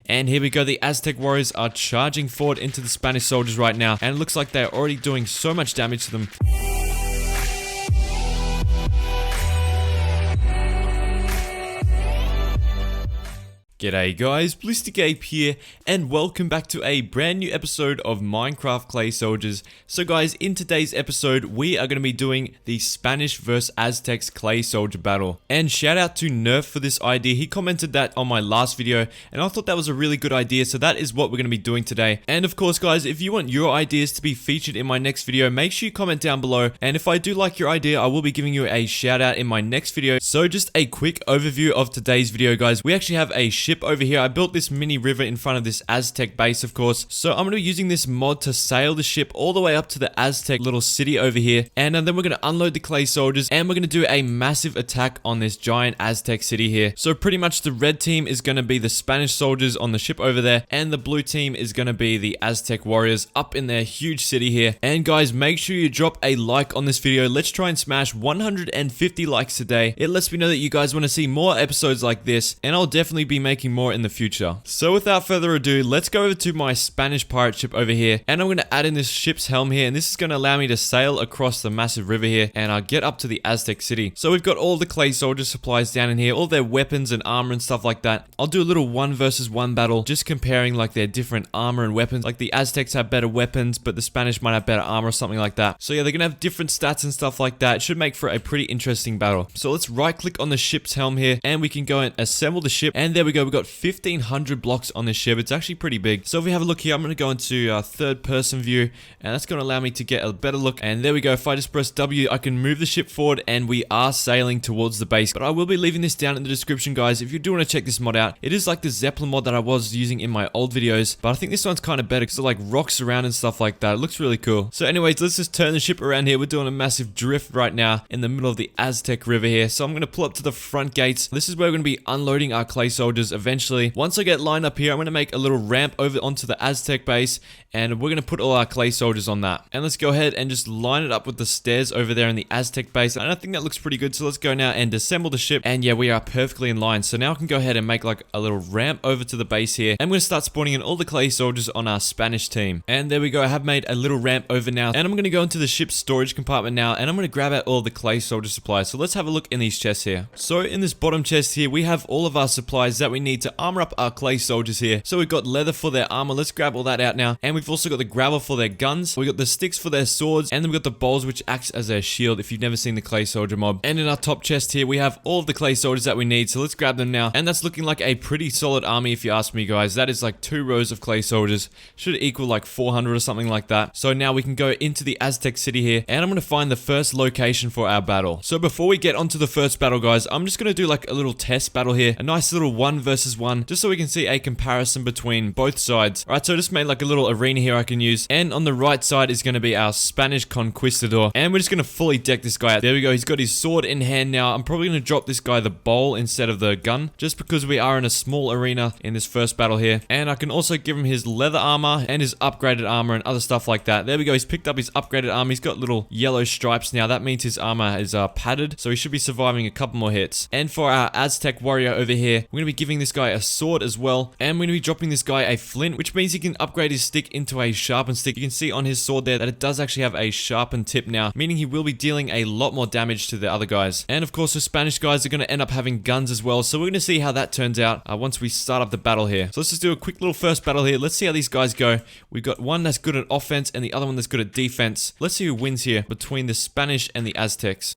And here we go, the Aztec warriors are charging forward into the Spanish soldiers right now, and it looks like they're already doing so much damage to them. G'day guys, Ballistic Ape here, and welcome back to a brand new episode of Minecraft Clay Soldiers. So guys, in today's episode, we are going to be doing the Spanish vs Aztecs Clay Soldier battle. And shout out to Nerf for this idea. He commented that on my last video, and I thought that was a really good idea, so that is what we're going to be doing today. And of course guys, if you want your ideas to be featured in my next video, make sure you comment down below, and if I do like your idea, I will be giving you a shout out in my next video. So just a quick overview of today's video guys. We actually have a ship over here. I built this mini river in front of this Aztec base, of course. So I'm going to be using this mod to sail the ship all the way up to the Aztec little city over here. And then we're going to unload the clay soldiers, and we're going to do a massive attack on this giant Aztec city here. So pretty much the red team is going to be the Spanish soldiers on the ship over there, and the blue team is going to be the Aztec warriors up in their huge city here. And guys, make sure you drop a like on this video. Let's try and smash 150 likes today. It lets me know that you guys want to see more episodes like this, and I'll definitely be making more in the future. So without further ado, let's go over to my Spanish pirate ship over here, and I'm going to add in this ship's helm here, and this is going to allow me to sail across the massive river here, and I'll get up to the Aztec city. So we've got all the clay soldier supplies down in here, all their weapons and armor and stuff like that. I'll do a little 1 versus 1 battle, just comparing like their different armor and weapons. Like the Aztecs have better weapons, but the Spanish might have better armor or something like that. So yeah, they're going to have different stats and stuff like that. It should make for a pretty interesting battle. So let's right click on the ship's helm here, and we can go and assemble the ship, and there we go. We've got 1500 blocks on this ship. It's actually pretty big. So if we have a look here, I'm going to go into third person view, and that's going to allow me to get a better look. And there we go. If I just press W, I can move the ship forward, and we are sailing towards the base. But I will be leaving this down in the description guys if you do want to check this mod out. It is like the Zeppelin mod that I was using in my old videos, but I think this one's kind of better because it like rocks around and stuff like that. It looks really cool. So anyways, let's just turn the ship around here. We're doing a massive drift right now in the middle of the Aztec river here. So I'm going to pull up to the front gates. This is where we're going to be unloading our clay soldiers eventually. Once I get lined up here, I'm going to make a little ramp over onto the Aztec base, and we're going to put all our clay soldiers on that. And let's go ahead and just line it up with the stairs over there in the Aztec base, and I think that looks pretty good. So let's go now and assemble the ship, and yeah, we are perfectly in line. So now I can go ahead and make like a little ramp over to the base here, and I'm going to start spawning in all the clay soldiers on our Spanish team. And there we go. I have made a little ramp over now, and I'm going to go into the ship's storage compartment now, and I'm going to grab out all the clay soldier supplies. So let's have a look in these chests here. So in this bottom chest here, we have all of our supplies that we need to armor up our clay soldiers here. So we've got leather for their armor. Let's grab all that out now. And we've also got the gravel for their guns. We've got the sticks for their swords. And then we've got the bowls, which acts as their shield if you've never seen the clay soldier mob. And in our top chest here, we have all of the clay soldiers that we need. So let's grab them now. And that's looking like a pretty solid army if you ask me guys. That is like 2 rows of clay soldiers. Should equal like 400 or something like that. So now we can go into the Aztec city here. And I'm going to find the first location for our battle. So before we get onto the first battle guys, I'm just going to do like a little test battle here. A nice little 1 versus 1. Just so we can see a comparison between both sides. Alright, so I just made like a little arena here I can use, and on the right side is going to be our Spanish conquistador, and we're just going to fully deck this guy out. There we go. He's got his sword in hand now. I'm probably going to drop this guy the bowl instead of the gun, just because we are in a small arena in this first battle here. And I can also give him his leather armor and his upgraded armor and other stuff like that. There we go. He's picked up his upgraded armor. He's got little yellow stripes now. That means his armor is padded, so he should be surviving a couple more hits. And for our Aztec warrior over here, we're going to be giving this guy a sword as well, and we're going to be dropping this guy a flint, which means he can upgrade his stick into a sharpened stick. You can see on his sword there that it does actually have a sharpened tip now, meaning he will be dealing a lot more damage to the other guys. And of course the Spanish guys are going to end up having guns as well, so we're going to see how that turns out once we start up the battle here. So let's just do a quick little first battle here. Let's see how these guys go. We've got one that's good at offense and the other one that's good at defense. Let's see who wins here between the Spanish and the Aztecs.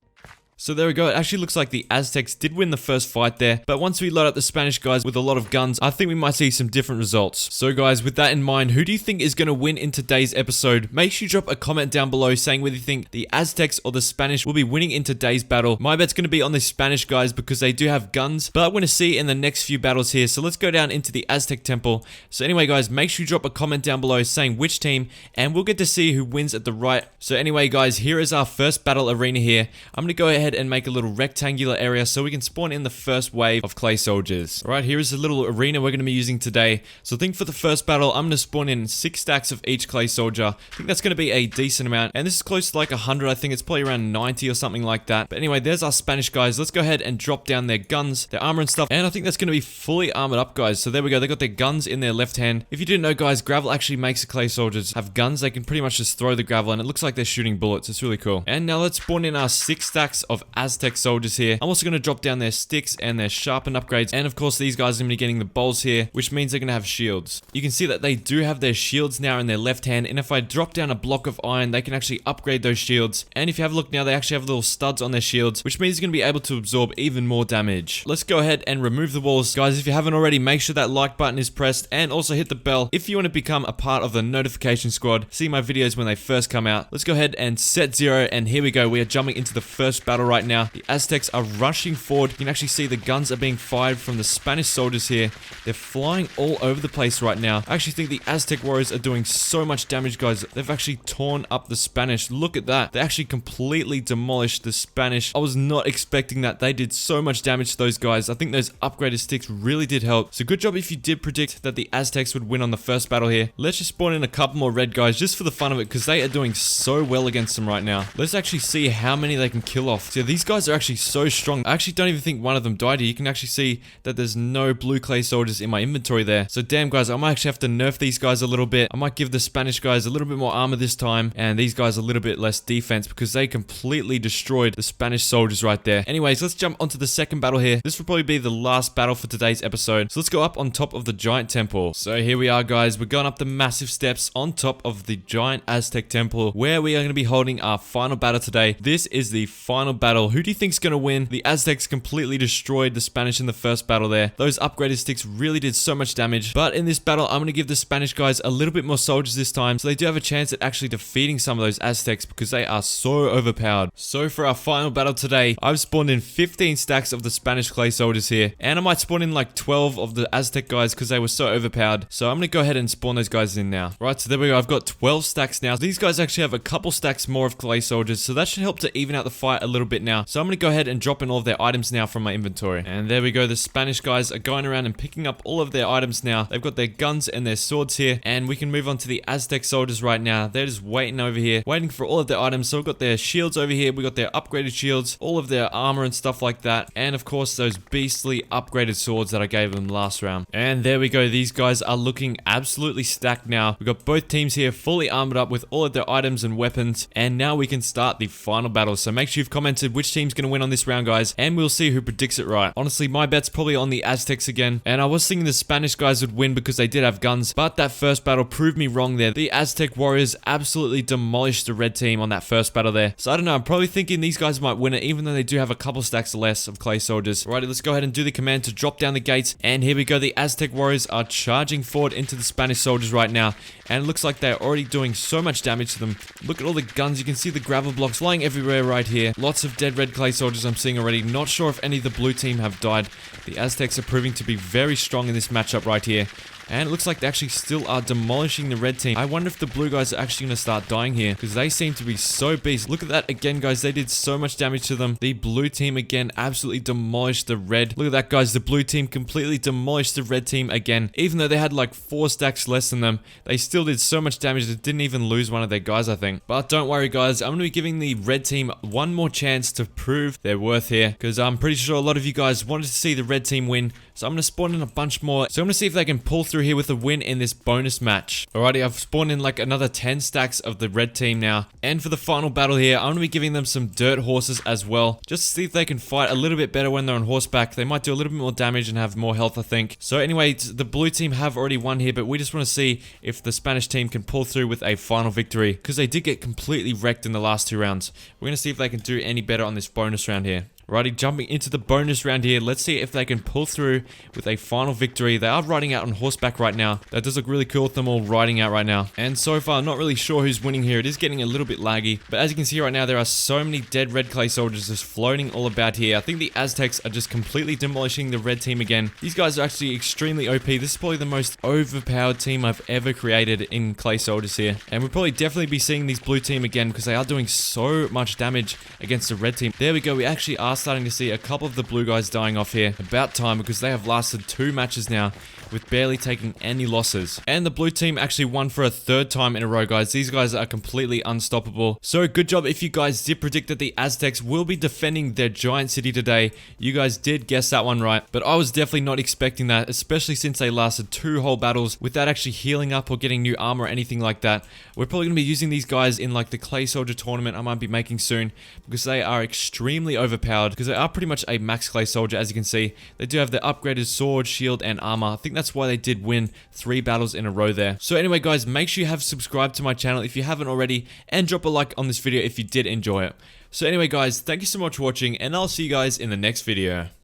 So there we go. It actually looks like the Aztecs did win the first fight there, but once we load up the Spanish guys with a lot of guns, I think we might see some different results. So guys, with that in mind, who do you think is going to win in today's episode? Make sure you drop a comment down below saying whether you think the Aztecs or the Spanish will be winning in today's battle. My bet's going to be on the Spanish guys because they do have guns, but I'm going to see in the next few battles here. So let's go down into the Aztec temple. So anyway guys, make sure you drop a comment down below saying which team, and we'll get to see who wins at the right. So anyway guys, here is our first battle arena here. I'm going to go ahead ahead and make a little rectangular area so we can spawn in the first wave of clay soldiers. Alright, here is the little arena we're going to be using today. So I think for the first battle, I'm going to spawn in 6 stacks of each clay soldier. I think that's going to be a decent amount. And this is close to like 100. I think it's probably around 90 or something like that. But anyway, there's our Spanish guys. Let's go ahead and drop down their guns, their armor and stuff. And I think that's going to be fully armored up, guys. So there we go. They got their guns in their left hand. If you didn't know, guys, gravel actually makes the clay soldiers have guns. They can pretty much just throw the gravel and it looks like they're shooting bullets. It's really cool. And now let's spawn in our 6 stacks of Aztec soldiers here. I'm also going to drop down their sticks and their sharpened upgrades. And of course, these guys are going to be getting the bowls here, which means they're going to have shields. You can see that they do have their shields now in their left hand. And if I drop down a block of iron, they can actually upgrade those shields. And if you have a look now, they actually have little studs on their shields, which means they're going to be able to absorb even more damage. Let's go ahead and remove the walls. Guys, if you haven't already, make sure that like button is pressed and also hit the bell if you want to become a part of the notification squad. See my videos when they first come out. Let's go ahead and set 0, and here we go. We are jumping into the first battle right now. The Aztecs are rushing forward. You can actually see the guns are being fired from the Spanish soldiers here. They're flying all over the place right now. I actually think the Aztec warriors are doing so much damage, guys. They've actually torn up the Spanish. Look at that. They actually completely demolished the Spanish. I was not expecting that. They did so much damage to those guys. I think those upgraded sticks really did help. So good job if you did predict that the Aztecs would win on the first battle here. Let's just spawn in a couple more red guys just for the fun of it, because they are doing so well against them right now. Let's actually see how many they can kill off. So these guys are actually so strong. I actually don't even think one of them died here. You can actually see that there's no blue clay soldiers in my inventory there. So damn, guys, I might actually have to nerf these guys a little bit. I might give the Spanish guys a little bit more armor this time, and these guys a little bit less defense, because they completely destroyed the Spanish soldiers right there. Anyways, let's jump onto the second battle here. This will probably be the last battle for today's episode. So let's go up on top of the giant temple. So here we are, guys. We're going up the massive steps on top of the giant Aztec temple, where we are going to be holding our final battle today. This is the final battle. Who do you think is going to win? The Aztecs completely destroyed the Spanish in the first battle there. Those upgraded sticks really did so much damage. But in this battle, I'm going to give the Spanish guys a little bit more soldiers this time, so they do have a chance at actually defeating some of those Aztecs, because they are so overpowered. So for our final battle today, I've spawned in 15 stacks of the Spanish clay soldiers here, and I might spawn in like 12 of the Aztec guys because they were so overpowered. So I'm going to go ahead and spawn those guys in now. Right, so there we go. I've got 12 stacks now. These guys actually have a couple stacks more of clay soldiers, so that should help to even out the fight a little bit now. So I'm going to go ahead and drop in all of their items now from my inventory. And there we go. The Spanish guys are going around and picking up all of their items now. They've got their guns and their swords here, and we can move on to the Aztec soldiers right now. They're just waiting over here, waiting for all of their items. So we've got their shields over here. We got their upgraded shields, all of their armor and stuff like that. And of course, those beastly upgraded swords that I gave them last round. And there we go. These guys are looking absolutely stacked now. We've got both teams here fully armored up with all of their items and weapons. And now we can start the final battle. So make sure you've commented which team's going to win on this round, guys. And we'll see who predicts it right. Honestly, my bet's probably on the Aztecs again. And I was thinking the Spanish guys would win because they did have guns. But that first battle proved me wrong there. The Aztec warriors absolutely demolished the red team on that first battle there. So I don't know. I'm probably thinking these guys might win it, even though they do have a couple stacks less of clay soldiers. Alrighty, let's go ahead and do the command to drop down the gates. And here we go. The Aztec warriors are charging forward into the Spanish soldiers right now. And it looks like they're already doing so much damage to them. Look at all the guns. You can see the gravel blocks flying everywhere right here. Lots of dead red clay soldiers I'm seeing already. Not sure if any of the blue team have died. The Aztecs are proving to be very strong in this matchup right here. And it looks like they actually still are demolishing the red team. I wonder if the blue guys are actually going to start dying here, because they seem to be so beast. Look at that again, guys. They did so much damage to them. The blue team again absolutely demolished the red. Look at that, guys. The blue team completely demolished the red team again. Even though they had like 4 stacks less than them, they still did so much damage. They didn't even lose one of their guys, I think. But don't worry, guys. I'm going to be giving the red team one more chance to prove their worth here, because I'm pretty sure a lot of you guys wanted to see the red team win. So I'm going to spawn in a bunch more. So I'm going to see if they can pull through here with a win in this bonus match. Alrighty, I've spawned in like another 10 stacks of the red team now. And for the final battle here, I'm going to be giving them some dirt horses as well, just to see if they can fight a little bit better when they're on horseback. They might do a little bit more damage and have more health, I think. So anyway, the blue team have already won here, but we just want to see if the Spanish team can pull through with a final victory, because they did get completely wrecked in the last 2 rounds. We're going to see if they can do any better on this bonus round here. Alrighty, jumping into the bonus round here. Let's see if they can pull through with a final victory. They are riding out on horseback right now. That does look really cool with them all riding out right now. And so far, not really sure who's winning here. It is getting a little bit laggy. But as you can see right now, there are so many dead red clay soldiers just floating all about here. I think the Aztecs are just completely demolishing the red team again. These guys are actually extremely OP. This is probably the most overpowered team I've ever created in clay soldiers here. And we'll probably definitely be seeing these blue team again because they are doing so much damage against the red team. There we go. We actually are starting to see a couple of the blue guys dying off here. About time, because they have lasted 2 matches now with barely taking any losses. And the blue team actually won for a 3rd time in a row, guys. These guys are completely unstoppable. So good job if you guys did predict that the Aztecs will be defending their giant city today. You guys did guess that one right. But I was definitely not expecting that, especially since they lasted 2 whole battles without actually healing up or getting new armor or anything like that. We're probably going to be using these guys in like the clay soldier tournament I might be making soon, because they are extremely overpowered, because they are pretty much a max clay soldier. As you can see, they do have the upgraded sword, shield, and armor. I think that's why they did win 3 battles in a row there. So anyway, guys, make sure you have subscribed to my channel if you haven't already, and drop a like on this video if you did enjoy it. So anyway, guys, thank you so much for watching, and I'll see you guys in the next video.